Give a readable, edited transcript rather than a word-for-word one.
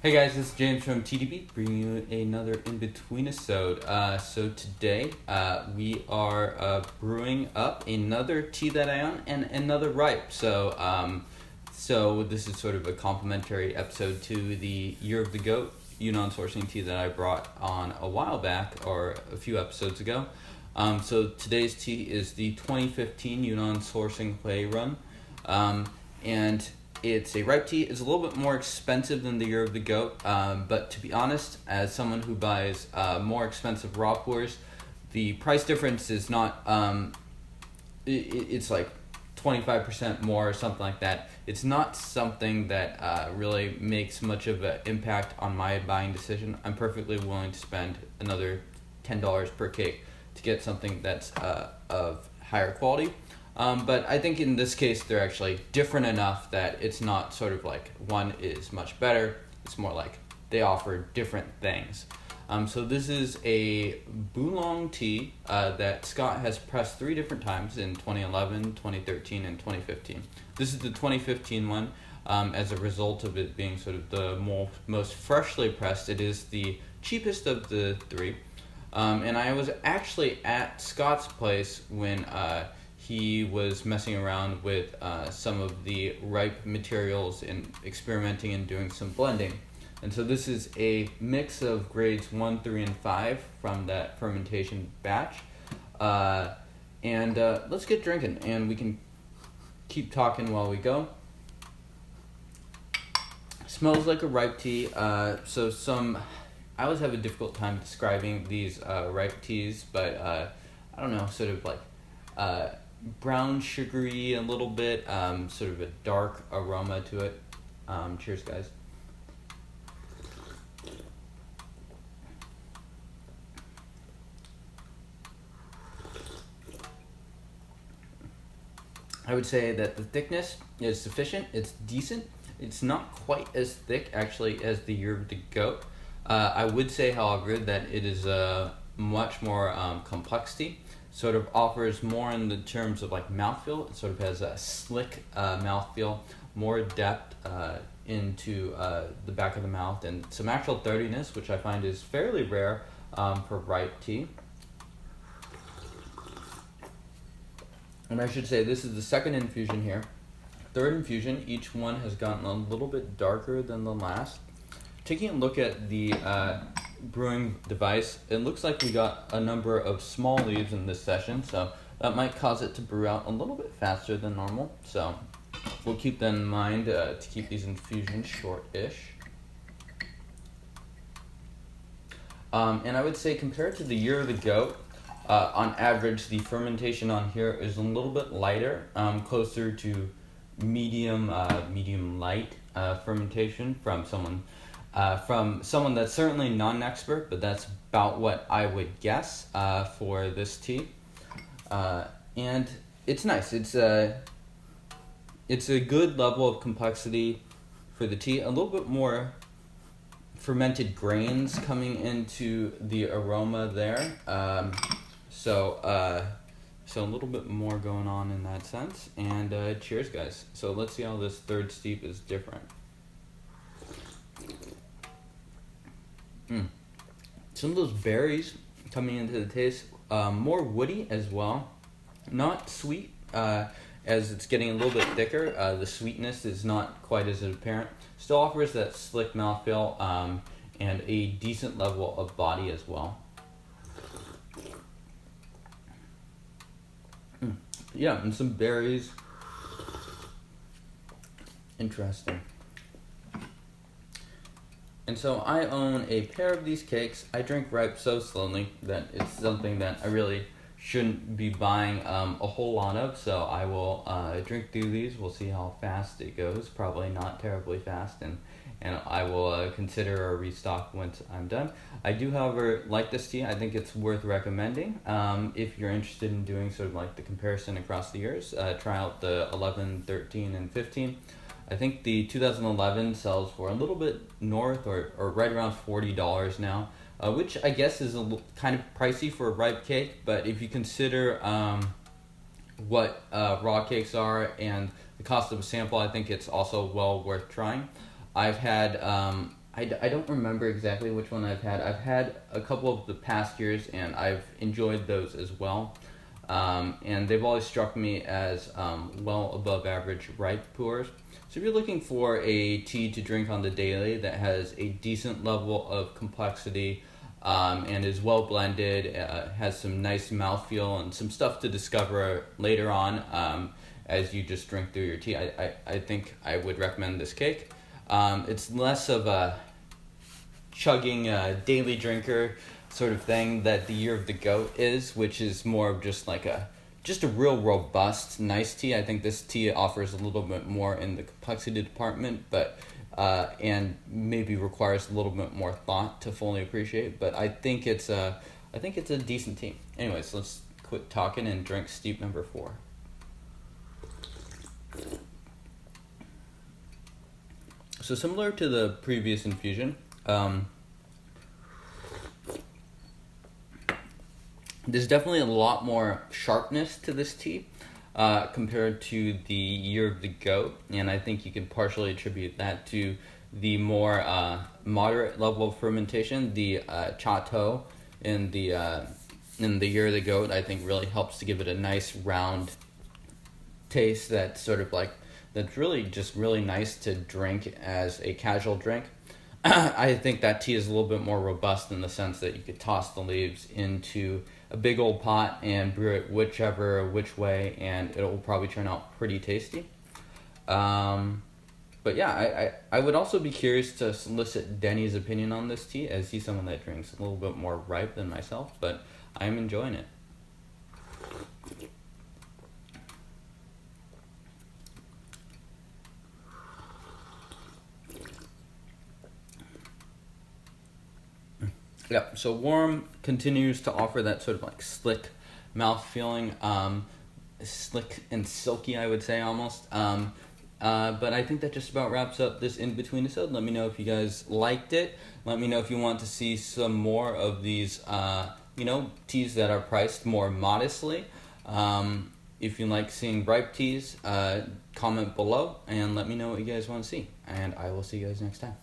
Hey guys, this is James from TeaDB, bringing you another Inbetweenisode. So today we are brewing up another tea that I own and another ripe. So this is sort of a complimentary episode to the Year of the Goat Yunnan Sourcing tea that I brought on a while back, or a few episodes ago. So today's tea is the 2015 Yunnan Sourcing Huirun, and it's a ripe tea. It's a little bit more expensive than the Year of the Goat, but to be honest, as someone who buys more expensive raw pours, the price difference is not, it's like 25% more or something like that. It's not something that really makes much of an impact on my buying decision. I'm perfectly willing to spend another $10 per cake to get something that's of higher quality. But I think in this case, they're actually different enough that it's not sort of like one is much better. It's more like they offer different things. So this is a Bulang tea that Scott has pressed 3 different times in 2011, 2013, and 2015. This is the 2015 one. As a result of it being sort of the most freshly pressed, it is the cheapest of the 3. And I was actually at Scott's place when he was messing around with some of the ripe materials and experimenting and doing some blending. And so this is a mix of grades 1, 3, and 5 from that fermentation batch. Let's get drinking, and we can keep talking while we go. Smells like a ripe tea. I always have a difficult time describing these ripe teas, but I don't know, sort of like brown sugary a little bit, sort of a dark aroma to it. Cheers, guys. I would say that the thickness is sufficient. It's decent. It's not quite as thick actually as the Year of the Goat. I would say, however, that it is a much more complex tea. Sort of offers more in the terms of like mouthfeel. It sort of has a slick mouthfeel, more depth into the back of the mouth, and some actual throatiness, which I find is fairly rare for ripe tea. And I should say this is the second infusion here. Third infusion, each one has gotten a little bit darker than the last. Taking a look at the brewing device, it looks like we got a number of small leaves in this session, so that might cause it to brew out a little bit faster than normal. So we'll keep that in mind to keep these infusions short-ish. And I would say compared to the Year of the Goat, on average, the fermentation on here is a little bit lighter, closer to medium light fermentation from someone that's certainly not an expert, but that's about what I would guess for this tea. And it's nice. It's a good level of complexity for the tea. A little bit more fermented grains coming into the aroma there. So a little bit more going on in that sense. And cheers, guys. So let's see how this third steep is different. Some of those berries coming into the taste, more woody as well. Not sweet, as it's getting a little bit thicker. The sweetness is not quite as apparent. Still offers that slick mouthfeel and a decent level of body as well. Yeah, and some berries. Interesting. And so I own a pair of these cakes. I drink ripe so slowly that it's something that I really shouldn't be buying a whole lot of. So I will drink through these. We'll see how fast it goes. Probably not terribly fast, and I will consider a restock once I'm done. I do, however, like this tea. I think it's worth recommending. If you're interested in doing sort of like the comparison across the years, try out the 11, 13, and 15. I think the 2011 sells for a little bit north or right around $40 now, which I guess is kind of pricey for a ripe cake, but if you consider what raw cakes are and the cost of a sample, I think it's also well worth trying. I've had I don't remember exactly which one I've had. I've had a couple of the past years, and I've enjoyed those as well. And they've always struck me as well above average ripe Pu'erhs. So if you're looking for a tea to drink on the daily that has a decent level of complexity and is well blended, has some nice mouthfeel and some stuff to discover later on as you just drink through your tea, I think I would recommend this cake. It's less of a chugging daily drinker sort of thing that the Year of the Goat is, which is more of just like a real robust, nice tea. I think this tea offers a little bit more in the complexity department, but and maybe requires a little bit more thought to fully appreciate. But I think it's a decent tea. Anyways, let's quit talking and drink steep number 4. So similar to the previous infusion, there's definitely a lot more sharpness to this tea compared to the Year of the Goat, and I think you can partially attribute that to the more moderate level of fermentation. The Chateau in the Year of the Goat, I think, really helps to give it a nice round taste that's sort of like, that's really just really nice to drink as a casual drink. I think that tea is a little bit more robust in the sense that you could toss the leaves into a big old pot and brew it which way, and it will probably turn out pretty tasty. But yeah, I would also be curious to solicit Denny's opinion on this tea, as he's someone that drinks a little bit more ripe than myself, but I'm enjoying it. Yeah, so warm continues to offer that sort of like slick mouth feeling, slick and silky, I would say, almost. But I think that just about wraps up this In-Betweenisode. Let me know if you guys liked it. Let me know if you want to see some more of these, teas that are priced more modestly. If you like seeing ripe teas, comment below and let me know what you guys want to see. And I will see you guys next time.